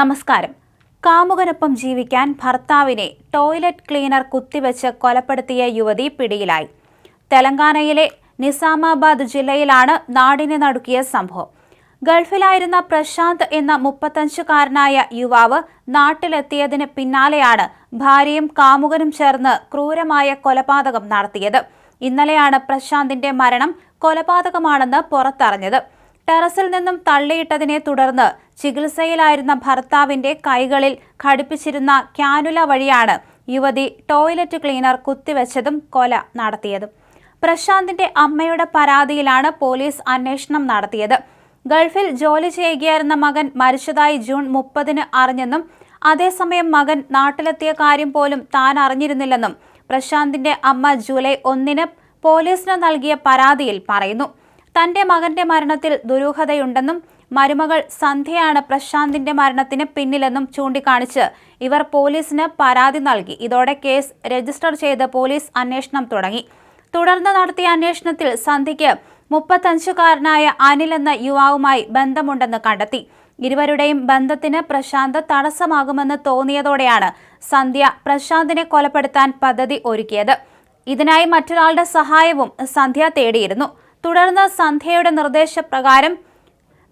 നമസ്കാരം. കാമുകനൊപ്പം ജീവിക്കാൻ ഭർത്താവിനെ ടോയ്ലറ്റ് ക്ലീനർ കുത്തിവെച്ച് കൊലപ്പെടുത്തിയ യുവതി പിടിയിലായി. തെലങ്കാനയിലെ നിസാമാബാദ് ജില്ലയിലാണ് നാടിനെ നടുക്കിയ സംഭവം. ഗൾഫിലായിരുന്ന പ്രശാന്ത് എന്ന 35-കാരനായ യുവാവ് നാട്ടിലെത്തിയതിന് പിന്നാലെയാണ് ഭാര്യയും കാമുകനും ചേർന്ന് ക്രൂരമായ കൊലപാതകം നടത്തിയത്. ഇന്നലെയാണ് പ്രശാന്തിന്റെ മരണം കൊലപാതകമാണെന്ന് പുറത്തറിഞ്ഞത്. ടെറസിൽ നിന്നും തള്ളിയിട്ടതിനെ തുടർന്ന് ചികിത്സയിലായിരുന്ന ഭർത്താവിന്റെ കൈകളിൽ ഘടിപ്പിച്ചിരുന്ന ക്യാനുല വഴിയാണ് യുവതി ടോയ്ലറ്റ് ക്ലീനർ കുത്തിവെച്ചതും കൊല നടത്തിയതും. പ്രശാന്തിന്റെ അമ്മയുടെ പരാതിയിലാണ് പോലീസ് അന്വേഷണം നടത്തിയത്. ഗൾഫിൽ ജോലി ചെയ്യുകയായിരുന്ന മകൻ മരിച്ചതായി ജൂൺ 30-ന് അറിഞ്ഞെന്നും അതേസമയം മകൻ നാട്ടിലെത്തിയ കാര്യം പോലും താൻ അറിഞ്ഞിരുന്നില്ലെന്നും പ്രശാന്തിന്റെ അമ്മ ജൂലൈ 1-ന് പോലീസിന് നൽകിയ പരാതിയിൽ പറയുന്നു. തന്റെ മകന്റെ മരണത്തിൽ ദുരൂഹതയുണ്ടെന്നും മരുമകൾ സന്ധ്യയാണ് പ്രശാന്തിന്റെ മരണത്തിന് പിന്നിലെന്നും ചൂണ്ടിക്കാണിച്ച് ഇവർ പോലീസിന് പരാതി നൽകി. ഇതോടെ കേസ് രജിസ്റ്റർ ചെയ്ത് പോലീസ് അന്വേഷണം തുടങ്ങി. തുടർന്ന് നടത്തിയ അന്വേഷണത്തിൽ സന്ധ്യയ്ക്ക് 35-കാരനായ അനിൽ എന്ന യുവാവുമായി ബന്ധമുണ്ടെന്ന് കണ്ടെത്തി. ഇരുവരുടെയും ബന്ധത്തിന് പ്രശാന്ത് തടസ്സമാകുമെന്ന് തോന്നിയതോടെയാണ് സന്ധ്യ പ്രശാന്തിനെ കൊലപ്പെടുത്താൻ പദ്ധതി ഒരുക്കിയത്. ഇതിനായി മറ്റൊരാളുടെ സഹായവും സന്ധ്യ തേടിയിരുന്നു. തുടർന്ന് സന്ധ്യയുടെ നിർദ്ദേശപ്രകാരം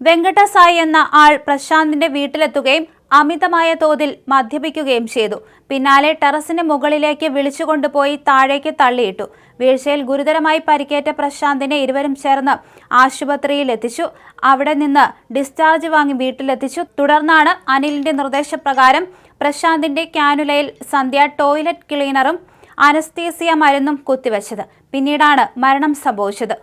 വെങ്കടസായി എന്ന ആൾ പ്രശാന്തിന്റെ വീട്ടിലെത്തുകയും അമിതമായ തോതിൽ മദ്യപിക്കുകയും ചെയ്തു. പിന്നാലെ ടെറസിന് മുകളിലേക്ക് വിളിച്ചുകൊണ്ടുപോയി താഴേക്ക് തള്ളിയിട്ടു. വീഴ്ചയിൽ ഗുരുതരമായി പരിക്കേറ്റ പ്രശാന്തിനെ ഇരുവരും ചേർന്ന് ആശുപത്രിയിൽ എത്തിച്ചു. അവിടെ നിന്ന് ഡിസ്ചാർജ് വാങ്ങി വീട്ടിലെത്തിച്ചു. തുടർന്നാണ് അനിലിന്റെ നിർദ്ദേശപ്രകാരം പ്രശാന്തിന്റെ ക്യാനുലയിൽ സന്ധ്യ ടോയ്ലറ്റ് ക്ലീനറും അനസ്തീസിയ മരുന്നും കുത്തിവെച്ചത്. പിന്നീടാണ് മരണം സംഭവിച്ചത്.